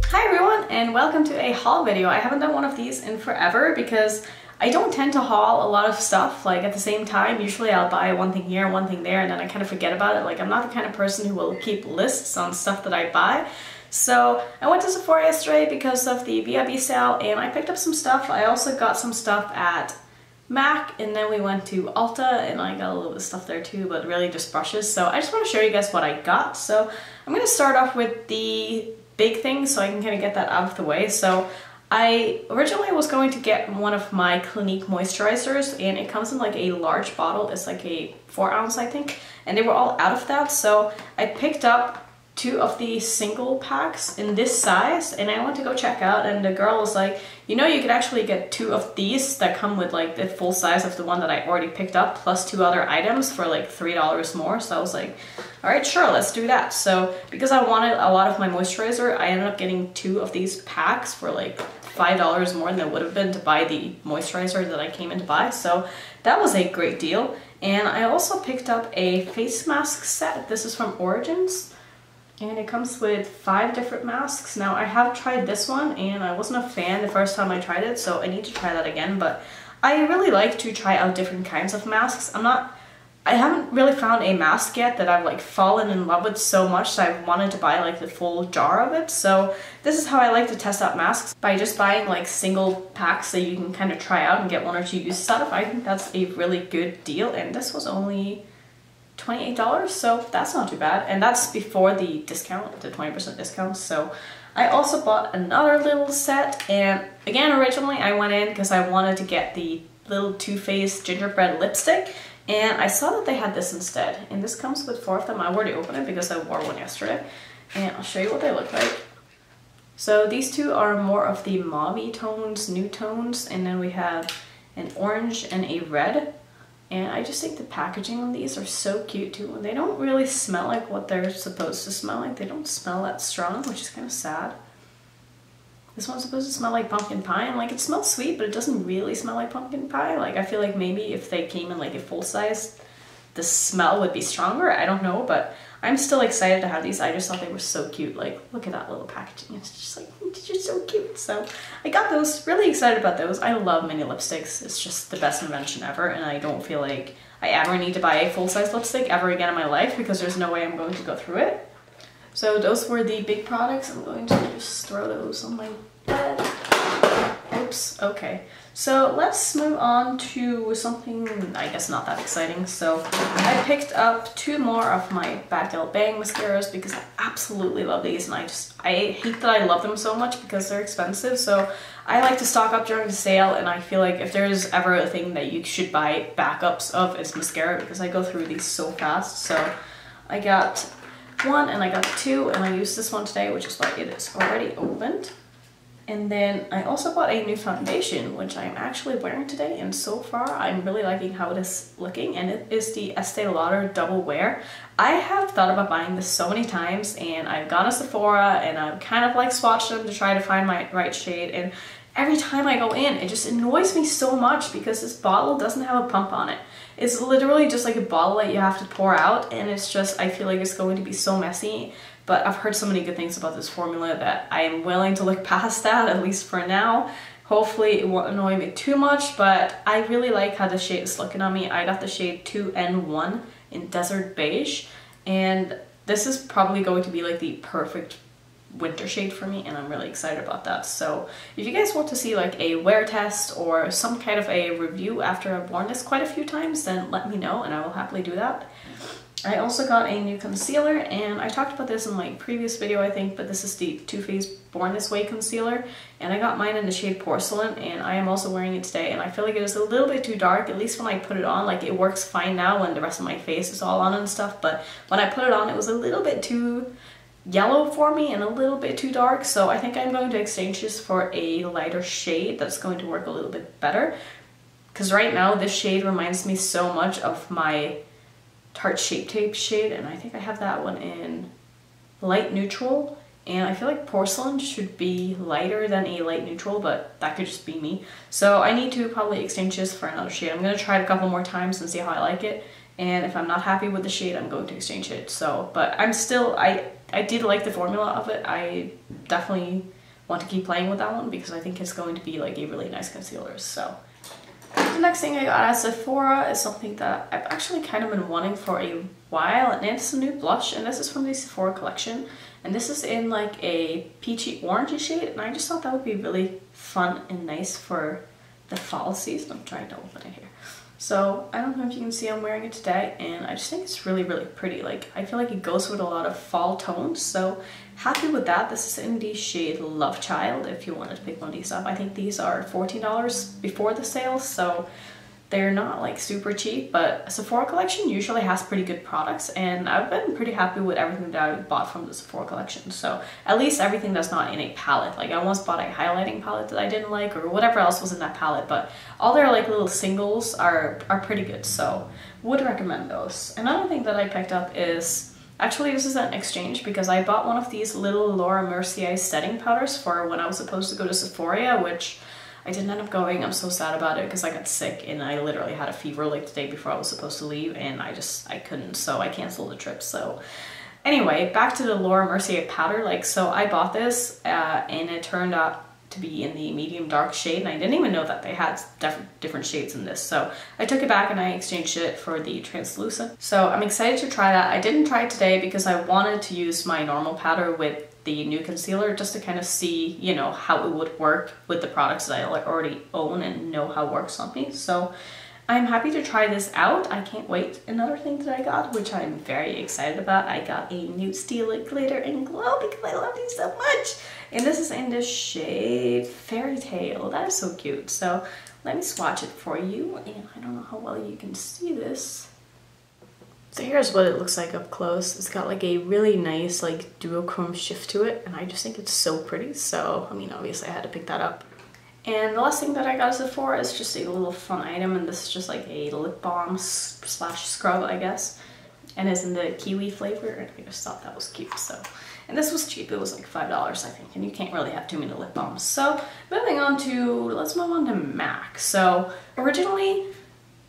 Hi everyone, and welcome to a haul video. I haven't done one of these in forever because I don't tend to haul a lot of stuff like at the same time. Usually I'll buy one thing here, one thing there, and then I kind of forget about it. Like, I'm not the kind of person who will keep lists on stuff that I buy. So I went to Sephora yesterday because of the VIB sale and I picked up some stuff. I also got some stuff at MAC, and then we went to Ulta and I got a little bit of stuff there too, but really just brushes. So I just want to show you guys what I got. So I'm going to start off with the big thing so I can kind of get that out of the way. So I originally was going to get one of my Clinique moisturizers, and it comes in like a large bottle. It's like a 4 ounce, I think, and they were all out of that. So I picked up 2 of the single packs in this size, and I went to go check out, and the girl was like, you know, you could actually get 2 of these that come with like the full size of the one that I already picked up plus 2 other items for like $3 more. So I was like, all right, sure, let's do that. So because I wanted a lot of my moisturizer, I ended up getting 2 of these packs for like $5 more than it would have been to buy the moisturizer that I came in to buy. So that was a great deal. And I also picked up a face mask set. This is from Origins. And it comes with 5 different masks. Now, I have tried this one and I wasn't a fan the first time I tried it, so I need to try that again. But I really like to try out different kinds of masks. I haven't really found a mask yet that I've like fallen in love with so much that I've wanted to buy like the full jar of it. So this is how I like to test out masks, by just buying like single packs that you can kind of try out and get 1 or 2 uses out of. I think that's a really good deal, and this was only $28, so that's not too bad, and that's before the discount, the 20% discount. So I also bought another little set, and again, originally I went in because I wanted to get the little Too Faced gingerbread lipstick, and I saw that they had this instead, and this comes with 4 of them. I already opened it because I wore one yesterday, and I'll show you what they look like. So these 2 are more of the mauve tones, new tones, and then we have an orange and a red. And I just think the packaging on these are so cute too. And they don't really smell like what they're supposed to smell like. They don't smell that strong, which is kind of sad. This one's supposed to smell like pumpkin pie, and like it smells sweet, but it doesn't really smell like pumpkin pie. Like, I feel like maybe if they came in like a full size, the smell would be stronger. I don't know, but I'm still excited to have these. I just thought they were so cute. Like, look at that little packaging. It's just like, it's just so cute. So I got those, really excited about those. I love mini lipsticks. It's just the best invention ever, and I don't feel like I ever need to buy a full-size lipstick ever again in my life because there's no way I'm going to go through it. So those were the big products. I'm going to just throw those on my bed. Oops, okay. So let's move on to something, I guess, not that exciting. So I picked up 2 more of my Badgalbang mascaras because I absolutely love these, and I hate that I love them so much because they're expensive. So I like to stock up during the sale, and I feel like if there's ever a thing that you should buy backups of, it's mascara, because I go through these so fast. So I got 1 and I got 2, and I used this one today, which is why it is already opened. And then I also bought a new foundation, which I'm actually wearing today, and so far I'm really liking how it is looking, and it is the Estee Lauder Double Wear. I have thought about buying this so many times, and I've gone to Sephora and I've kind of like swatched them to try to find my right shade, and every time I go in, it just annoys me so much because this bottle doesn't have a pump on it. It's literally just like a bottle that you have to pour out, and it's just, I feel like it's going to be so messy. But I've heard so many good things about this formula that I am willing to look past that, at least for now. Hopefully it won't annoy me too much, but I really like how the shade is looking on me. I got the shade 2N1 in Desert Beige, and this is probably going to be like the perfect winter shade for me, and I'm really excited about that. So if you guys want to see like a wear test or some kind of a review after I've worn this quite a few times, then let me know and I will happily do that. I also got a new concealer, and I talked about this in my previous video, I think, but this is the Too Faced Born This Way concealer, and I got mine in the shade Porcelain, and I am also wearing it today, and I feel like it is a little bit too dark, at least when I put it on. Like, it works fine now when the rest of my face is all on and stuff, but when I put it on, it was a little bit too yellow for me and a little bit too dark, so I think I'm going to exchange this for a lighter shade that's going to work a little bit better, because right now this shade reminds me so much of my Tarte Shape Tape shade, and I think I have that one in light neutral, and I feel like Porcelain should be lighter than a light neutral, but that could just be me. So I need to probably exchange this for another shade. I'm going to try it a couple more times and see how I like it, and if I'm not happy with the shade, I'm going to exchange it. So, but I'm still, I did like the formula of it. I definitely want to keep playing with that one because I think it's going to be like a really nice concealer. So the next thing I got at Sephora is something that I've actually kind of been wanting for a while, and it's a new blush, and this is from the Sephora collection, and this is in like a peachy orangey shade, and I just thought that would be really fun and nice for the fall season. I'm trying to open it here. So I don't know if you can see I'm wearing it today, and I just think it's really, really pretty. Like, I feel like it goes with a lot of fall tones, so happy with that. This is in the shade Love Child if you wanted to pick one of these up. I think these are $14 before the sale, so they're not like super cheap, but Sephora collection usually has pretty good products, and I've been pretty happy with everything that I bought from the Sephora collection. So at least everything that's not in a palette. Like I almost bought a highlighting palette that I didn't like, or whatever else was in that palette, but all their like little singles are pretty good, so would recommend those. Another thing that I picked up is, actually this is an exchange because I bought one of these little Laura Mercier setting powders for when I was supposed to go to Sephora, which I didn't end up going. I'm so sad about it because I got sick and I literally had a fever like the day before I was supposed to leave, and I couldn't, so I canceled the trip. So anyway, back to the Laura Mercier powder. Like, so I bought this and it turned out to be in the medium dark shade, and I didn't even know that they had different shades in this. So I took it back and I exchanged it for the translucent. So I'm excited to try that. I didn't try it today because I wanted to use my normal powder with the new concealer just to kind of see, you know, how it would work with the products that I already own and know how it works on me. So I'm happy to try this out. I can't wait. Another thing that I got, which I'm very excited about, I got a new Stila Glitter and Glow because I love these so much. And this is in the shade Fairy Tale. That is so cute. So let me swatch it for you. And I don't know how well you can see this. So here's what it looks like up close. It's got like a really nice like duochrome shift to it, and I just think it's so pretty. So, I mean, obviously I had to pick that up. And the last thing that I got at Sephora is just a little fun item, and this is just like a lip balm slash scrub, I guess. And it's in the kiwi flavor, and I just thought that was cute. So, and this was cheap. It was like $5, I think, and you can't really have too many lip balms. So moving on to, let's move on to MAC. So originally,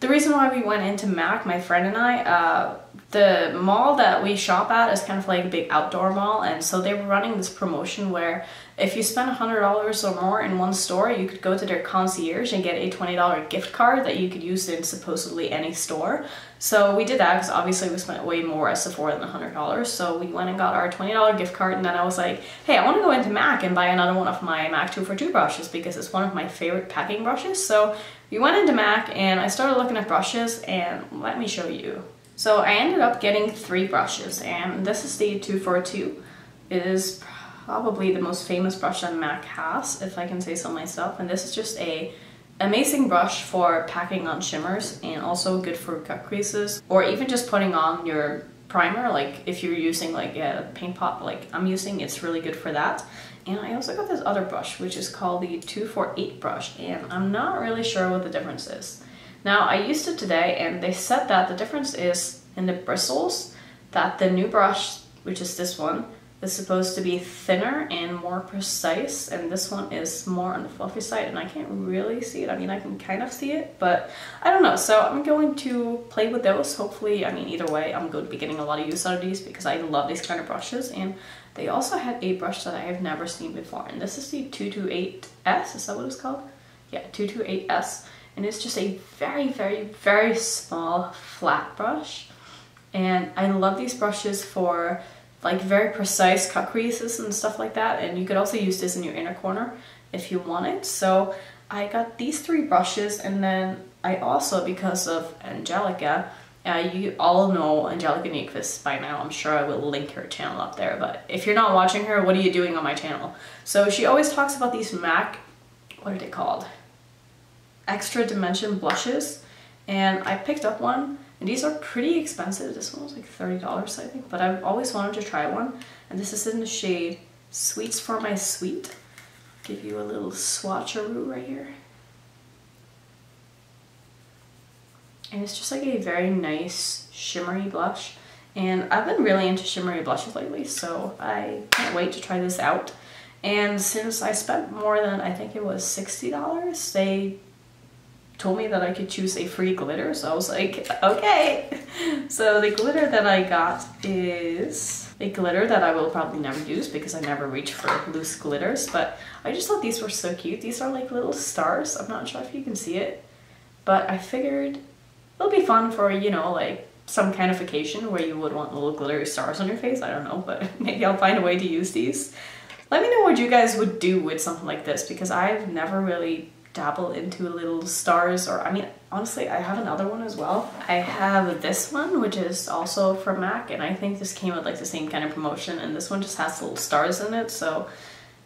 the reason why we went into MAC, my friend and I, the mall that we shop at is kind of like a big outdoor mall, and so they were running this promotion where if you spend $100 or more in one store, you could go to their concierge and get a $20 gift card that you could use in supposedly any store. So we did that because obviously we spent way more at Sephora than $100. So we went and got our $20 gift card, and then I was like, hey, I want to go into MAC and buy another one of my MAC 2 for 2 brushes because it's one of my favorite packing brushes. So we went into MAC and I started looking at brushes, and let me show you. So I ended up getting 3 brushes, and this is the 2 for 2. It is probably the most famous brush that MAC has, if I can say so myself, and this is just a amazing brush for packing on shimmers and also good for cut creases, or even just putting on your primer. Like if you're using like a paint pot like I'm using, it's really good for that. And I also got this other brush, which is called the 248 brush, and I'm not really sure what the difference is. Now, I used it today, and they said that the difference is in the bristles, that the new brush, which is this one, is supposed to be thinner and more precise, and this one is more on the fluffy side, and I can't really see it. I mean, I can kind of see it, but I don't know. So I'm going to play with those. Hopefully, I mean, either way, I'm going to be getting a lot of use out of these because I love these kind of brushes. And they also had a brush that I have never seen before, and this is the 228S. Is that what it's called? Yeah, 228S. And it's just a very, very, very small flat brush. And I love these brushes for like very precise cut creases and stuff like that. And you could also use this in your inner corner if you wanted. So I got these 3 brushes, and then I also, because of Angelica, you all know Angelica Nyquist by now. I'm sure I will link her channel up there, but if you're not watching her, what are you doing on my channel? So she always talks about these MAC, what are they called? Extra dimension blushes, and I picked up one, and these are pretty expensive. This one was like $30, I think, but I've always wanted to try one, and this is in the shade Sweets for My Sweet. Give you a little swatcheroo right here. And it's just like a very nice shimmery blush, and I've been really into shimmery blushes lately, so I can't wait to try this out. And since I spent more than, I think it was $60, they told me that I could choose a free glitter, so I was like, okay. So the glitter that I got is a glitter that I will probably never use because I never reach for loose glitters, but I just thought these were so cute. These are like little stars. I'm not sure if you can see it, but I figured it'll be fun for, you know, like some kind of occasion where you would want little glittery stars on your face. I don't know, but maybe I'll find a way to use these. Let me know what you guys would do with something like this, because I've never really dabbled into little stars, or I mean, honestly, I have another one as well. I have this one, which is also from MAC, and I think this came with like the same kind of promotion, and this one just has little stars in it, so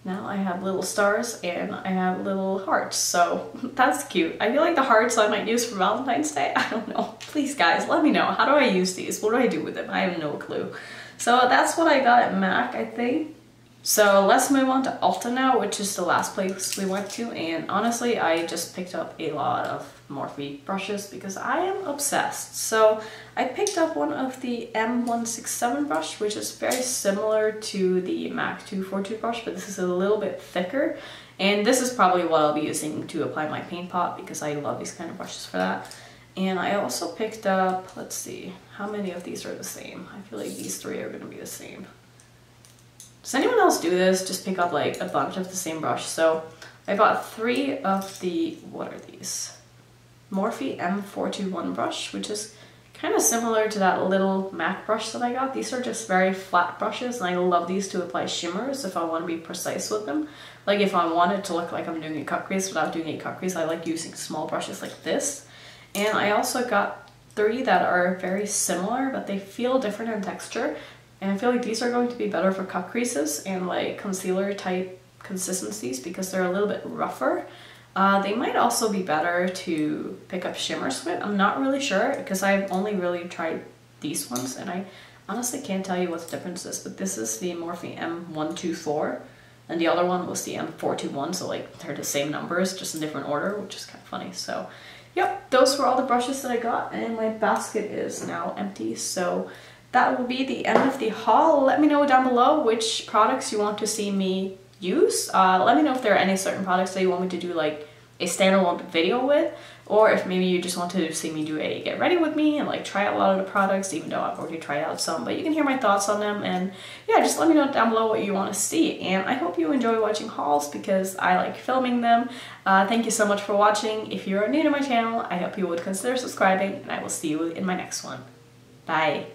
now I have little stars and I have little hearts, so that's cute. I feel like the hearts I might use for Valentine's Day. I don't know. Please guys, let me know. How do I use these? What do I do with them? I have no clue. So that's what I got at MAC, I think. So let's move on to Ulta now, which is the last place we went to, and honestly I just picked up a lot of Morphe brushes because I am obsessed. So I picked up one of the M167 brush, which is very similar to the MAC 242 brush, but this is a little bit thicker, and this is probably what I'll be using to apply my paint pot because I love these kind of brushes for that. And I also picked up, let's see, how many of these are the same? I feel like these three are going to be the same. Does anyone else do this? Just pick up like a bunch of the same brush. So I bought 3 of the, what are these? Morphe M421 brush, which is kind of similar to that little MAC brush that I got. These are just very flat brushes, and I love these to apply shimmers if I want to be precise with them. Like if I want it to look like I'm doing a cut crease without doing a cut crease, I like using small brushes like this. And I also got 3 that are very similar, but they feel different in texture. And I feel like these are going to be better for cut creases and like concealer type consistencies because they're a little bit rougher. They might also be better to pick up shimmers with. I'm not really sure because I've only really tried these ones and I honestly can't tell you what the difference is, but this is the Morphe M124 and the other one was the M421, so like they're the same numbers, just in different order, which is kind of funny. So yep, those were all the brushes that I got, and my basket is now empty, so that will be the end of the haul. Let me know down below which products you want to see me use. Let me know if there are any certain products that you want me to do like a standalone video with, or if maybe you just want to see me do a get ready with me and like try out a lot of the products, even though I've already tried out some, but you can hear my thoughts on them. And yeah, just let me know down below what you want to see, and I hope you enjoy watching hauls because I like filming them. Thank you so much for watching. If you're new to my channel, I hope you would consider subscribing, and I will see you in my next one. Bye.